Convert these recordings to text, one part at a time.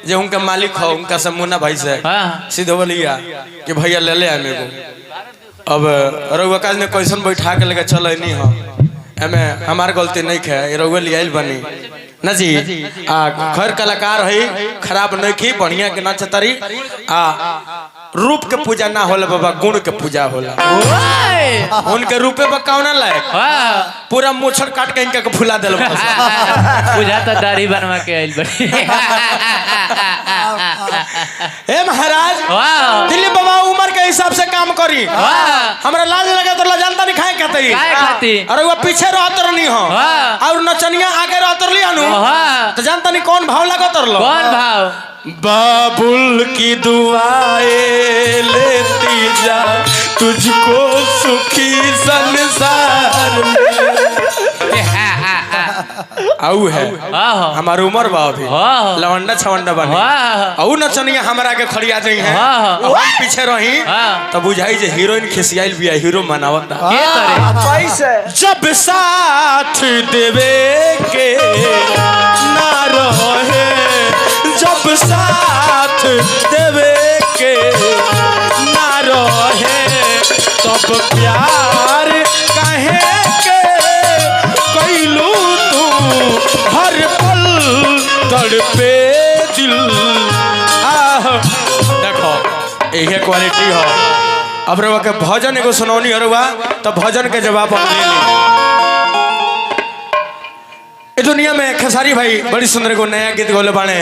जो उनका मालिक हो उनका से मुन्ना भाई से सीधे बोलिया कि भैया ले ले मेरे को। अब रउआ काज ने कैसन बैठा के लेके चल नहीं हो एमे हमार गलती नहीं है, रउआ लिया बनी ना जी। खैर कलाकार है खराब नहीं की बढ़िया के नाच तारी रूप के पूजा ना होला बाबा, गुण के पूजा होला। उनके रूपे पर कौन लायक पूरा मोछड़ काट के इनका फुला दिल पूजा तो दाढ़ी बनवा के आइल बड़ी। ए महाराज दिल्ली बाबा उम्र के हिसाब से काम करी, हमरा लाज लगे तो जानता नहीं खाए कहते अरे वो पीछे रहतर नहीं हो और नचनिया आगे रहतर लिया नु तो जानता नहीं कौन भाव लगा तर लो। कौन भाव? बाबुल की दुआएं लेती जा तुझको सुखी संसार आऊ है हमार उम्र बा अभी लवंडा छवंडा बने आऊ नचनिया हमरा के खड़िया जाई है पीछे रही तब बुझाई जे हीरोइन खिसियाइल बिया हीरो मनावत पैसे जब साथ देवे के ना रहे, जब साथ देवे के ना रहे तब प्यार कहे के कैलू तू हर पल तड़पे दिल। देखो यही क्वालिटी हो। अब रवा के भजन एगो सुनौनी हरुआ तो भजन के जवाब हम ले ली। इस दुनिया में खेसारी भाई बड़ी सुंदर को नया गीत गोले बाने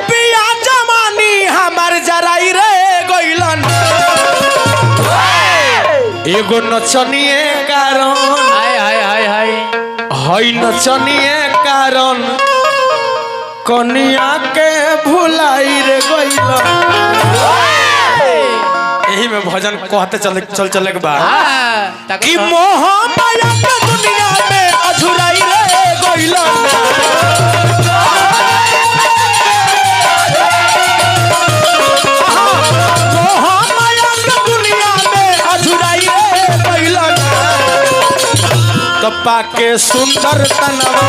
पिया जमानी हमार जराई रे गइलन एगो नचनिए कारण हई नचनिए कारण कनिया के भुलाई रे गइलन। यही में भजन कहते चल के बाद कि मोह माया के दुनिया में अधुराई रे गइलन मोह माया के दुनिया में अधुराई रे गइलन। तो पाके सुंदर तनवा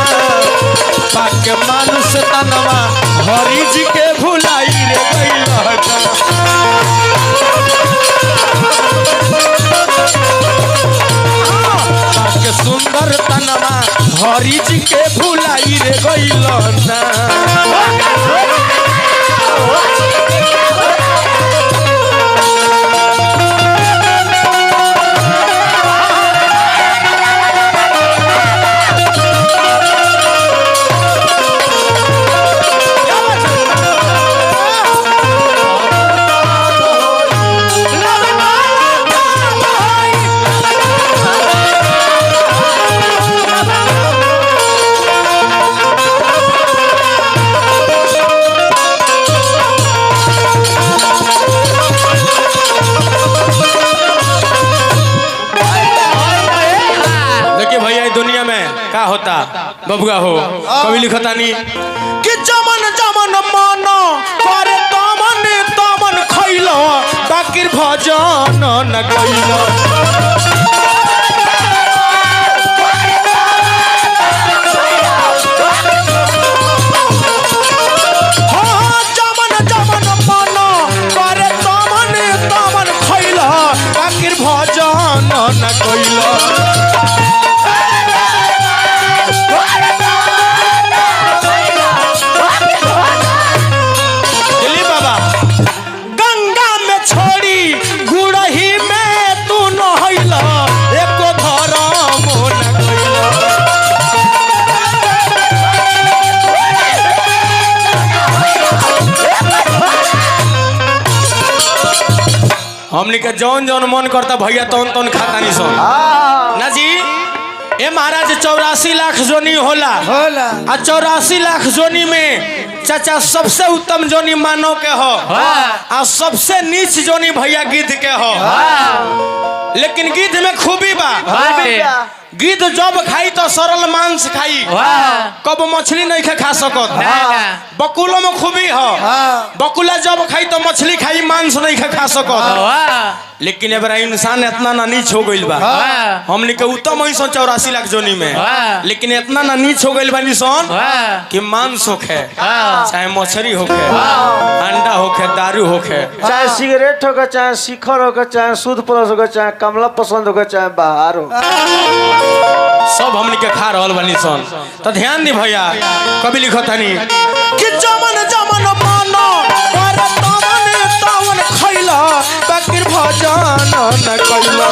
पाके मानुष तनवा हरि जी के भुलाई रे गइलन। के सुंदर तनवा हरि जी के भुलाई रे गइलन। का होता बबुआ हो कवि लिखता नहीं कि जमन जमन मन करे तमन तमन खइलो बाकी भजन न कइलो। जमन जमन मन करे तमन तमन खइलो बाकी भजन न कइलो। हमने के जौन जौन मन करता भैया तौन तौन खाता नहीं सो ना जी। ए महाराज 84 लाख जोनी होला आ 84 लाख जोनी में चाचा सबसे उत्तम जोनी मानव के हो आ सबसे नीच जोनी भैया गिद्ध के हो। लेकिन गिद्ध में खूबी बा। बाटे गिद्ध जब खाई तो सरल मांस खाई, कब मछली नहीं खा सकत। बकुलो में खूबी हो, बकुला जब खाई तो मछली खाई, मांस नहीं खा सकत। लेकिन अब इंसान इतना ना नीच हो गइल बा, हमने के उत्तम ही 84 लाख जोनी में, लेकिन इतना ना नीच हो गइल बा निसन कि मांस होखे, चाहे मछली होखे, अंडा होखे, दारू होखे, चाहे सिगरेट होगा, चाहे शिखर होगा, चाहे सूद प्लस होगा, चाहे कमला पसंद होगा, चाहे बाहर हो, सब हमने के खा रहल बनी सन। तो ध्यान दी भैया, कभी लिखो तनी कि जमन जमन मानो पर तमन तवन खइला, बकिर भजन न कइला।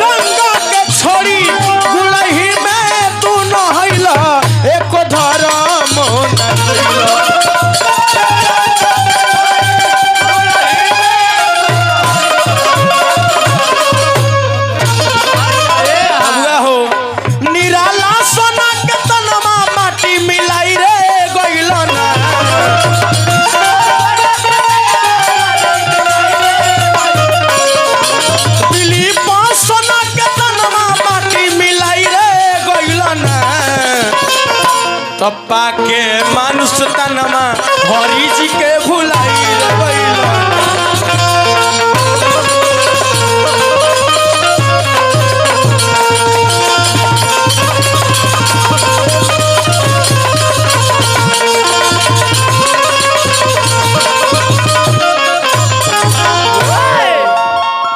गंगा के छोड़ी गुलही में तू नहइला, एको धर्म न कइला। तप्पा के मानुष तनमा हरि जी के भुलाई गइला।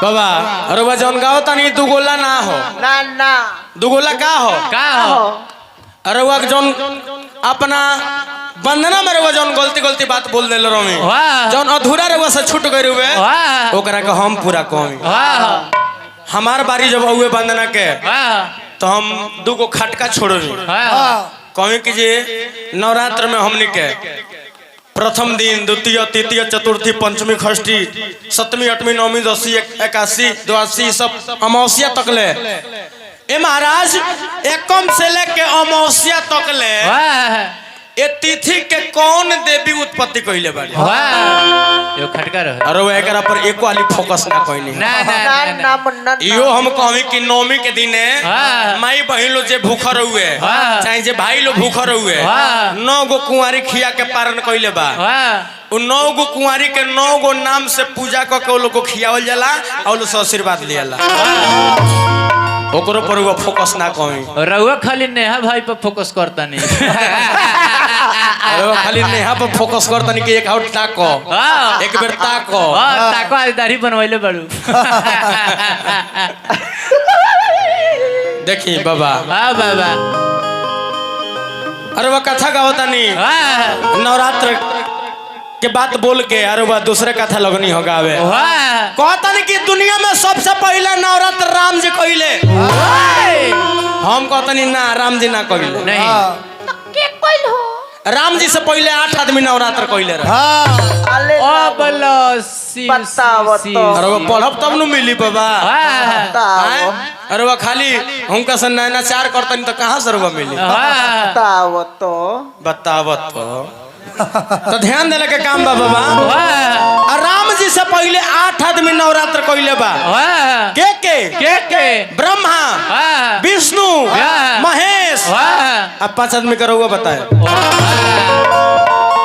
बाबा अरे जौन गाओ तनी दुगोला ना हो, ना दुगोला का हो? अरे वह जौन अपना बंधना में रहुआ जौन गलती बात बोल दे रही, जौन अधूरा रहुआ से छूट गए हुए, ओकरा के हम पूरा कही। हमार बारी जब हुए बंधना के, तो हम दूगो खटका छोड़ी कहीं कि जे नवरात्र में हमने के प्रथम दिन, द्वितीय, तृतीय, चतुर्थी, पंचमी, षष्ठी, सप्तमी, अठवीं, नवमी, दसवीं, एकादशी, द्वादशी, सब अमावस्या तक ले ए महाराज, एकम से लेके अमावस्या तक ले ए तिथि के कौन देवी उत्पत्ति कइले बाड़ी? यो खटका रहे। अरे वो एकरा पर एको वाली फोकस ना कइनी। ना इहो हम कहि कि नवमी के दिने माई बहिन लो जे भूख रहुए, चाहे जे भाई लो भूख रहुए, 9 गो कुंवारी खिया के पारण कइले बा। उ 9 गो कुंवारी के 9 गो नाम से पूजा क के ओ लोग को खियावल जाला और लोग से आशीर्वाद लियाला। ओकरो पर वो फोकस ना कहीं। रहुआ खाली नेहा भाई पर फोकस करता नहीं। रहुआ खाली नेहा पर फोकस करता नहीं कि एक आउट ताको, एक बेर ताको, ताको आज दाढ़ी बनवाइले बड़ू। देखी बाबा, बाबा अरे वह कथा गावता नहीं, नवरात्र के बात बोल के अरे वह दूसरे कथा लगनी हो गावे। कहता नहीं कि दुनिया में सबसे पहले नवरात्र राम जी कइले। हम कहता नहीं ना, राम जी ना कइले। नहीं, राम जी से पहले 8 आदमी नवरात्र कइले रहे। अरे वो पढ़ब तब न मिली बाबा। अरे वो खाली हमका से नैनाचार करता नहीं तो कहाँ से रुआ मिली? बतावत तो ध्यान देने के काम बा बाबा। राम जी से पहले 8 आदमी नवरात्र कइले बा। के ब्रह्मा, विष्णु, महेश, अब 5 आदमी का रहुआ बताए।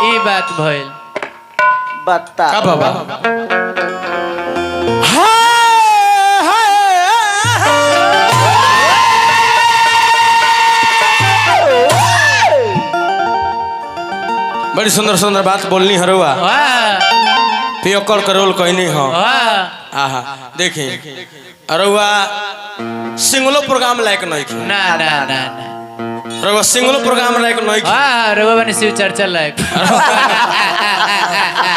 ई बात भइल बता का बाबा? बड़ी सुंदर सुंदर बात बोलनी हरुआ, पियकर करोल कहनी हो। आहा देखी अरुआ सिंगलो प्रोग्राम लायक नहीं थी। ना ना ना अरुआ सिंगलो प्रोग्राम लायक नहीं थी। अरुआ बने शिव चर्चा लायक।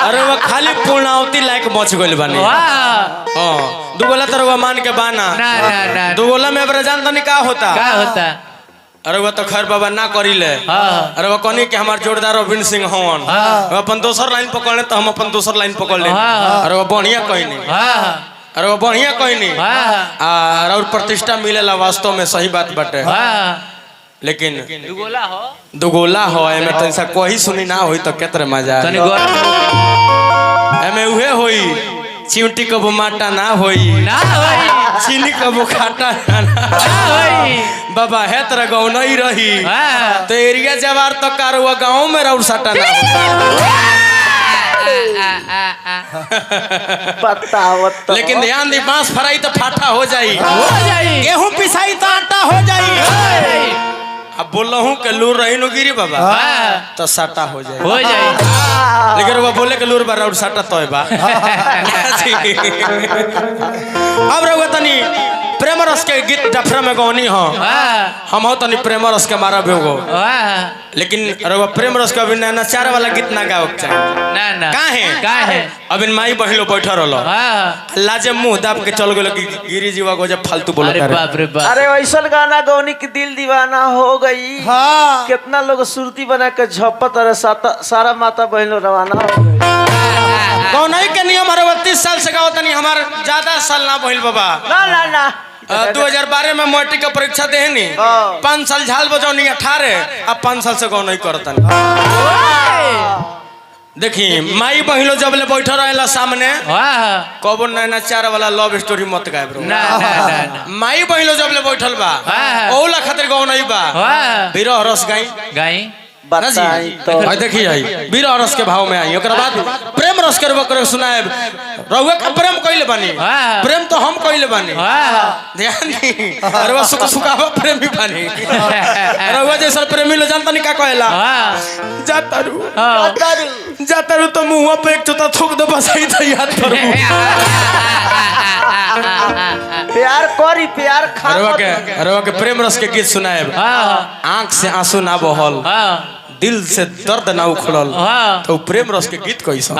अरुआ खाली पूर्णावती लायक बच गइल बानी। हां दुगोला तो अरुआ मान के बाना। ना ना ना दुगोला में अब जानता नहीं का होता। अरे वो तो खैर बाबा ना करिले। अरे वो कहनी कि हमार जोरदार अरविंद सिंह हवन, अपन दोसर लाइन पकड़ने तो हम अपन दोसर लाइन पकड़ ले। अरे वो बढ़िया कहनी, अरे वो बढ़िया कहनी और प्रतिष्ठा मिलेला, वास्तव में सही बात बाटे। लेकिन दुगोला हो दुगोला हो एमे तो ऐसा कोई सुनी ना होई तो केतरे मजा तनी गरम एमे उहे होई चिमटी कबो माटा ना होई ना होई चीनी कबो खाटा ना होई बाबा है तरह गाँव नहीं रही हाँ। तो एरिया जवार तो कारुआ गाँव में राउर साटा ना बतावत तो। लेकिन ध्यान दी बांस फराई तो फाटा हो जाई हो जाई गेहूं पिसाई तो आटा हो जाई अब बोल हूँ के लूर रही नु गिरी बाबा हाँ। तो साटा हो जाए हो जाई लेकिन वो बोले के लूर बार और साटा तो है बा अब रहुआ तनी प्रेम रस के गीत डफरा में गौनी हो हम हो तनी प्रेम रस के मारा भेगो लेकिन रहुआ प्रेम रस का अभी नचार वाला गीत ना गाओ चाहिए ना ना काहे अभी माई बहिलो बैठा रहलो लाजे मुंह दाब के चल गेलो कि गिरी जीवा को जब फालतू बोलत अरे बाप रे बाप अरे वैसा गाना गौनी की दिल दीवाना हो गई। हाँ कितना लोग सुरती बना के झपत अरे सारा माता बहनों रवाना हो गई। गौनाई के नियम हर 32 साल से गाओ तनी हमार ज्यादा साल ना बहिल बाबा ना ना ना 2012 में मैट्रिक का परीक्षा देहनी 5 साल झाल बजौनी 18 अब 5 साल से गौनाई करतन देखी माई बहिलो जब ले बैठो रहेला सामने कबो नैना चार वाला लव स्टोरी मत गाए ब्रो ना ना माई बहिलो जब ले बैठल बा ओला खातिर गौनाई बा बिरह रस गाई गाई बताई तो भाई देखिए आई बिरह रस के भाव में आई ओकरा बाद प्रेम रस के करे सुनाए रहुआ का प्रेम कइले बानी प्रेम तो हम कइले बानी ध्यान दी अरे वो सुखावा प्रेमी बानी रहुआ जैसा प्रेमी लो जानता नहीं का कहेला जातारू तो मुंह पे एक चोता थूक दे बस ही तो याद करू प्यार करी प्यार खा रहुआ के प्रेम रस के गीत सुनाए आंख से आंसू ना बहल दिल से दर्द ना उखड़ल तो प्रेम रस के गीत कैसा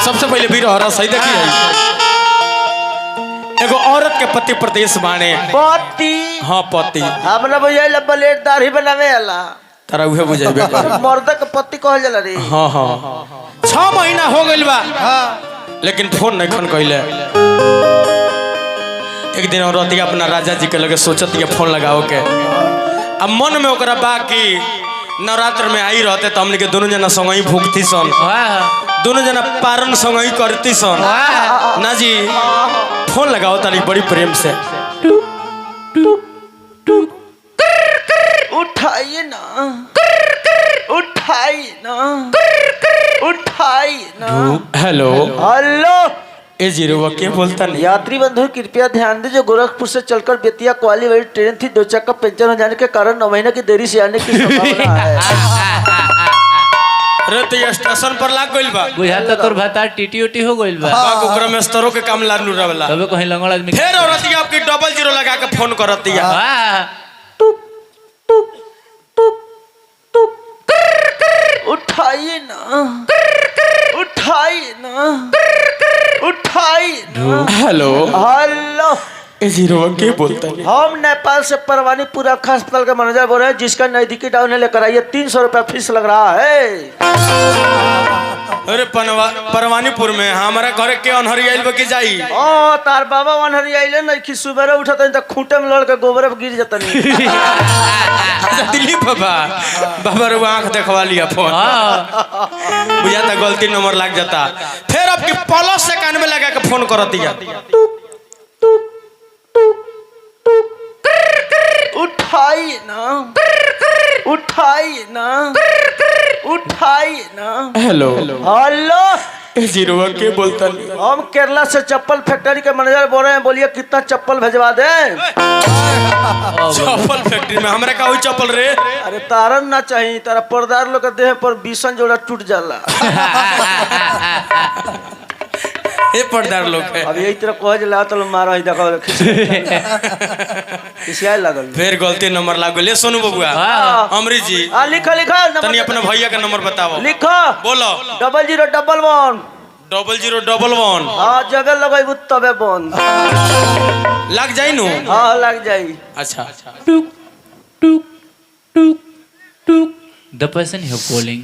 सबसे पहले बिरह रस है देखिए एगो औरत के पति प्रदेश बाणे पति हाँ पति हमरा बुझाइला ब्लेड दाढ़ी बनावे वाला तारा उहे बुझाइबे करे मर्द के पति कहल जाला रे। हाँ हाँ 6 महीना हो गइल बा लेकिन फोन नहीं खन कइले एक दिन औरत अपना राजा जी के लगे सोचत ये फोन लगाओ के अब मन में ओकरा बा कि नवरात्र में आई रहते तो हमने के दोनों जना संगई भूखती सन दोनों जना पारण संगई करती सन ना जी फोन लगाओ तारी बड़ी प्रेम से उठाइए ना उठाइए ना उठाइए ना हेलो हेलो ए जीरो के बोलता नहीं यात्री बंधु कृपया ध्यान दीजिए गोरखपुर से चलकर बेतिया कोवाली वाली ट्रेन थी 2 चक्का पंचर हो जाने के कारण 9 महीने की देरी से आने की संभावना है। अरे तो ये स्टेशन पर लाग गइल बा बुझा तो तोर भाता टीटी उटी हो गइल बा बाग ओकरा में स्तरों के काम लानू रहला तबे कहीं लंगड़ आदमी फिर औरत आपकी 00 लगा के फोन करत दिया उठाइए ना उठाइए ना उठाइए ना हेलो हेलो ए जीरो के बोलता नहीं हम नेपाल से परवानीपुर अखा अस्पताल का मैनेजर बोल रहे हैं जिसका नजदीकी टाउन है लेकर आइए 300 रुपया फीस लग रहा है। अरे परवानीपुर में हमारा घर के अनहरी आइल बकी जाई ओ तार बाबा अनहरी आइले नहीं कि सुबह उठता तो खूंटे में लड़ के गोबर में गिर जाता नहीं। दिल्ली बाबा बाबा रे आंख देखवा लिया फोन बुझा था गलती नंबर लग जाता फिर आपकी पलस से कान में लगा के फोन कर दिया उठाइए ना उठाइए ना उठाइए ना हेलो हेलो ए जीरो के बोलता नहीं हम केरला से चप्पल फैक्ट्री के मैनेजर बोल रहे हैं बोलिए कितना चप्पल भेजवा दे। चप्पल फैक्ट्री में हमरा का हुई चप्पल रे अरे तारन ना चाहिए तारा पर्दार लोग के देह पर 20 जोड़ा टूट जाला। ए पर्दार लोग है अब यही तरह कह जला तो मारा ही देखो किसिया लागल फिर गलती नंबर लाग ले सोनू बबुआ अमृत जी हां लिखो लिखो तनी अपने भैया का नंबर बताओ लिखो बोलो 0011 0011 हां जगह लगाइबू तबे बंद लग जाई नु हां लग जाई। अच्छा टुक टुक टुक टुक The person you're calling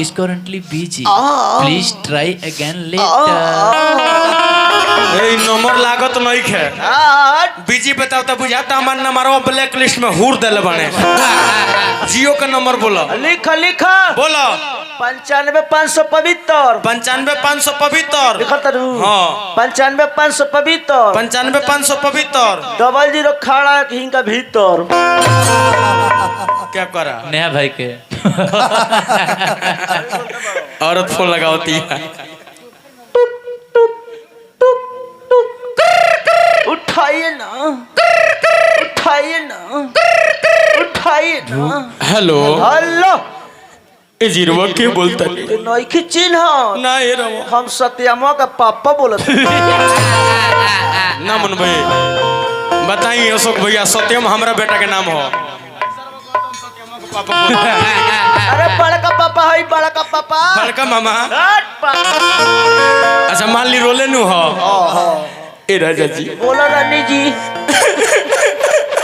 is currently busy. Please try again later. A number लागो जरूरत नहीं है बीजी बताओ तो बुझाता हमार नंबरवा ब्लैक लिस्ट में हुर देले बने जियो का नंबर बोलो लिखा लिखा बोलो 95,500 पवित्र 95,500 पवित्र लिखा तरू हाँ 95,500 पवित्र 95,500 पवित्र 00 खड़ा हिंग का भीतर क्या करा नया भाई के औरत फोन लगाती है उठाइए ना उठाइए ना उठाइए ना हेलो हेलो ए जीरवा के बोलता नई की चिन्ह ना ये रहो हम सत्यमा का पापा बोलत ना मन भाई बताइए अशोक भैया सत्यम हमारा बेटा के नाम हो अरे बड़का पापा है बड़का पापा बड़का मामा हट पापा। अच्छा मान ली रोले नु हो ए राजा जी बोलो रानी जी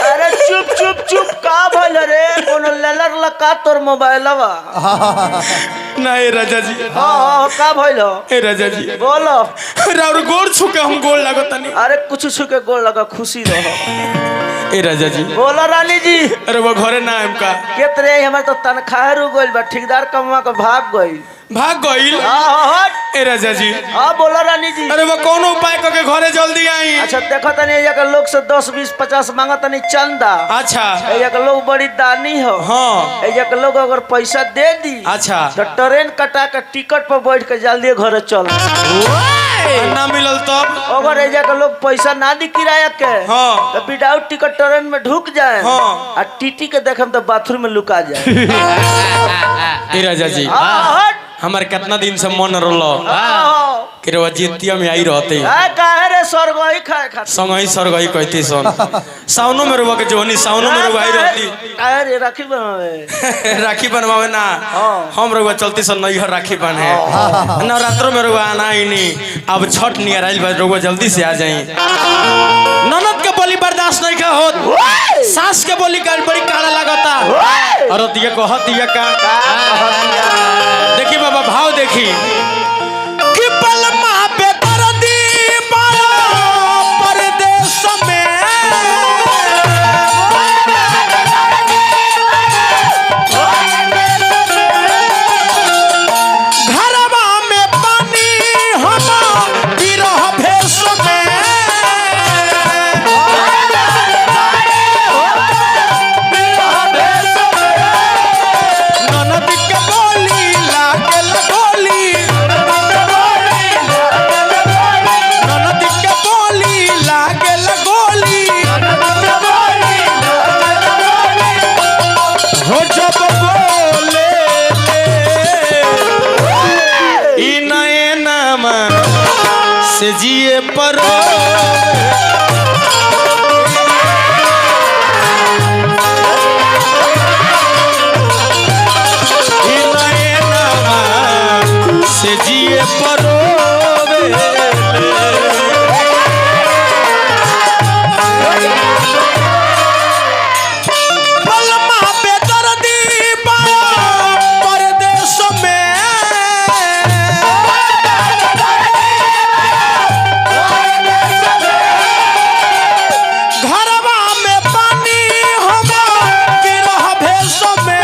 अरे चुप चुप चुप का भइल रे कोनो ललर लका तोर मोबाइलवा ना ए राजा जी हां का भइल ए राजा जी बोलो और गोर छुके हम गोल लागतनी अरे कुछ छुके गोल लगा खुशी रहो ए राजा जी बोलो रानी जी अरे वो घरे ना हमका केतरे हमर तो तनख्वाह रु गइल बा ठेकेदार कमवा के भाग गइल भाग गइल हां हट ए राजा जी हां बोलो रानी जी अरे वो कौन उपाय करके घरे जल्दी आई अच्छा देखो तनी एजा के लोग से 10 20 50 मांगा तनी चंदा अच्छा एजा के लोग बड़ी दानी हो हाँ एजा के लोग अगर पैसा दे दी अच्छा तो ट्रेन कटा के टिकट पर बैठ के जल्दी घर चल ना मिलल तब अगर एजा के लोग पैसा ना दी किराया के हाँ तो विदाउट टिकट ट्रेन में ढुक जाए हाँ। और टीटी के देखम तो बाथरूम में लुका जाए ए राजा जी हट हमार कितना दिन से मन रोलो कि रे जितिया में आई रहते काहे रे सरगोई खाए खातिर संगही सरगही कहती सन साउनो में रुआ के जोनी साउनो में रुआ आई रहती काहे रे राखी बनावे राखी बनवावे ना हम रुआ चलती सन नहीं राखी बने नवरात्रों में रुआ आना ही नहीं अब छठ नियर आइल बा रुआ जल्दी से आ जाई ननद के बोली बर्दाश्त नहीं का होत सास के बोली का बड़ी काला लगता और दिया कहत दिया का देखी बाबा भाव देखी कि पलमा पे दर्दी माया परदेश में घरवा में पानी हम बिरह भेष में ननद के बोली लागल गोली ननद के बोली लागल गोली हो जब बोले ई नए नाम से जिए परो से जिए परोवे पलमा पे दर्दी पाया परदेश में घरवा में पानी हम गिरह भेष में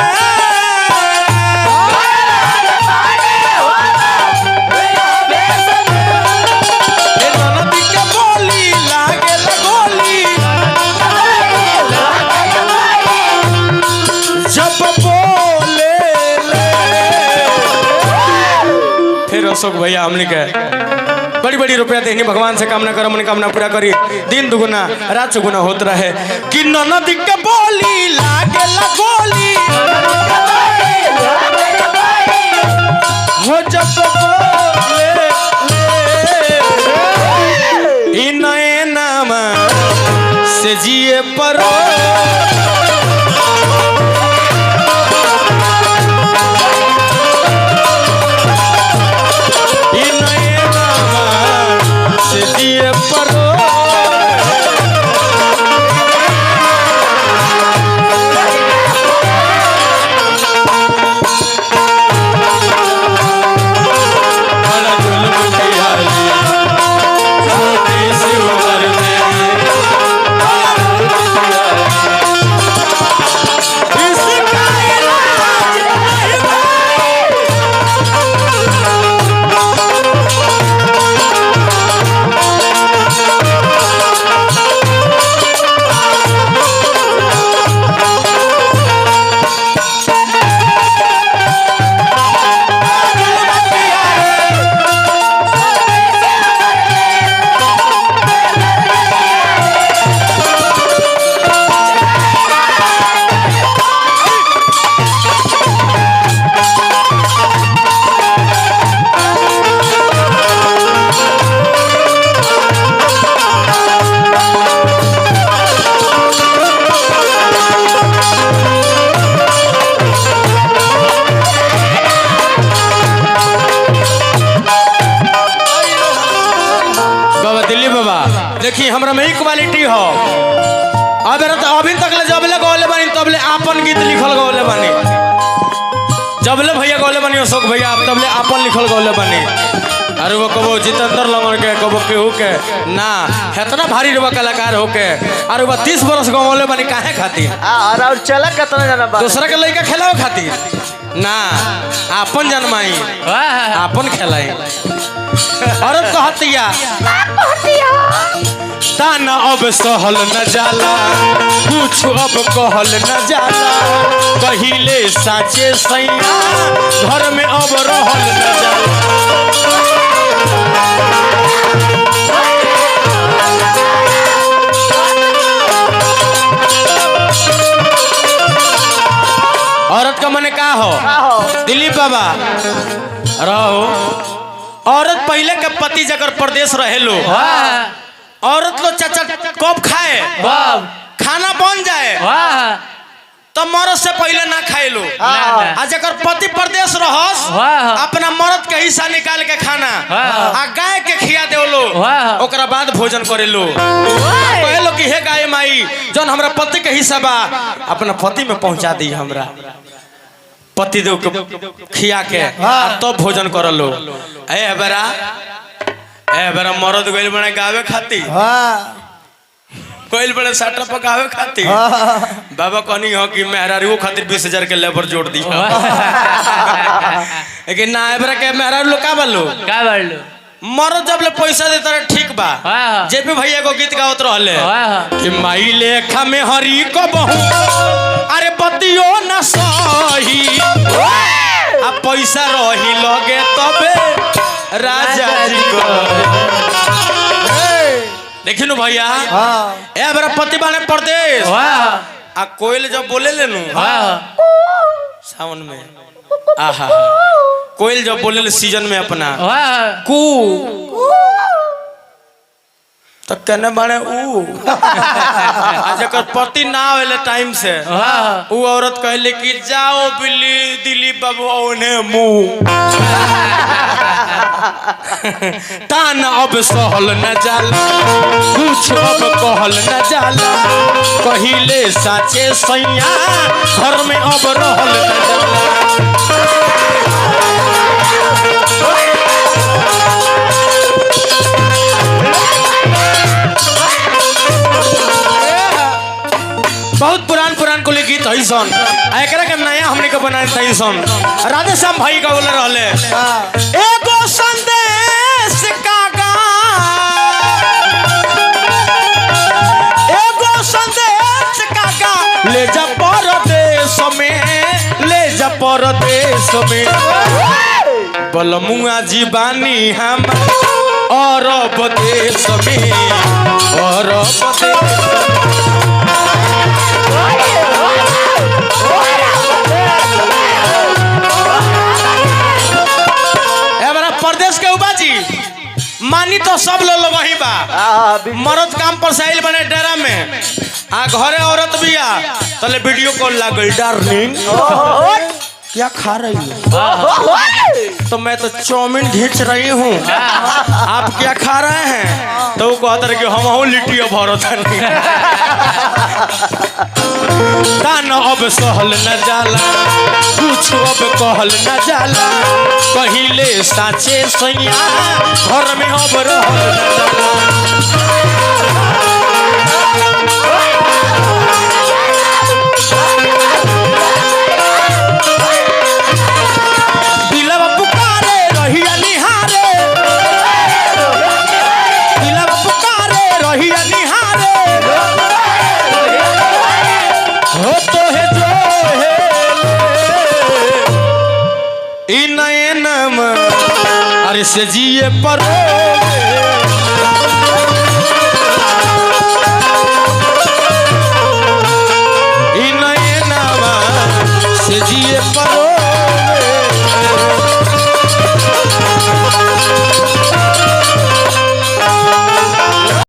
अशोक भैया हमने के बड़ी बड़ी रुपया देनी भगवान से कामना करो मन कामना पूरा करी दिन दुगुना रात चौगुना होत रहे कि ननद के बोली लागे गोली हो जब बोले ई नए नाम से जिए परो देखी हमरा में ही क्वालिटी हो। अब अभी तक ले जबले गौले बनी तबले आपन गीत लिखल गौले बनी, जबले भैया गौले बनी अशोक भैया तबले आपन लिखल गौले बनी। अरे वो कबो जितेंद्र लमन के कबो केहू के ना इतना भारी रुआ कलाकार होके अरे वो 30 बरस गौले बनी काहे खातिर और चला कितना जाना बात दूसरा के लड़का खेलाओ खातिर ना आपन जन्माई आपन खेलाई। और कहतिया ताना अब सहल न जाला कुछ अब कहल न जाला कहिले साचे सैया घर में अब रहल न जाला। औरत का मने का हो दिलीप बाबा रहो। औरत पहले के पति जगर प्रदेश रहे लो औरत लो चाचा कब खाए खाना बन जाए तो मर्द से पहले ना खाए लो आ जगर पति प्रदेश रहस अपना मर्द के हिस्सा निकाल के खाना आ गाय के खिया दे लो ओकरा बाद भोजन करे लो कहे लो कि हे गाय माई जौन हमरा पति के हिस्सा बा अपना पति में पहुंचा दी हमरा पति देव के खिया के तब भोजन कर लो। ए बेरा मरद गइल बने गावे खाती गइल बने साटा पकावे खाती बाबा कहनी हो कि मेहरारू खातिर 20,000 के लेबर जोड़ दी लेकिन ना बेरा के मेहरारू लोग का बोलो मरद जब ले पैसा देता रहे ठीक बा जेपी भैया को गीत गावत रहले कि माई लेखा में हरी को बहू अरे बतियो न सही आ पैसा रही लगे तबे राजा जी को देखी नु भैया ए बरा पति बाने परदेश आ कोयल जब बोले लेनु सावन में आहा कोयल जब बोले ले सीजन में अपना कू तो कहने बाने आज कर पति ना होले टाइम से ऊ औरत कहले कि जाओ बिल्ली दिलीप बाबू ओने मुंह तान अब सहल न जाला कुछ अब कहल न जाला कहिले साचे सैया घर में अब रहल न जाला। बहुत पुरान को गीत है सन एकरा के नया हमने के बनाए थे सन राधे श्याम भाई का बोले रहले एगो संदेश कागा एगो संदेश कागा ले जा परदेश में बलमुआ जीवानी हम और देश में और प्रदेश के उबाजी मानी तो सब लोग वही बा मर्द काम पर साइल बने डेरा में आ घरे औरत भी आ तले वीडियो कॉल लागल डार्लिंग क्या खा रही हो तो मैं तो चाउमीन घींच रही हूँ आप क्या खा रहे हैं तो वो कहता रहे कि हम लिट्टी भरत तान अब सहल न जाला कुछ अब कहल न जाला कहिले साचे सैया घर में अब रहल न जाला। अरे से जिए पर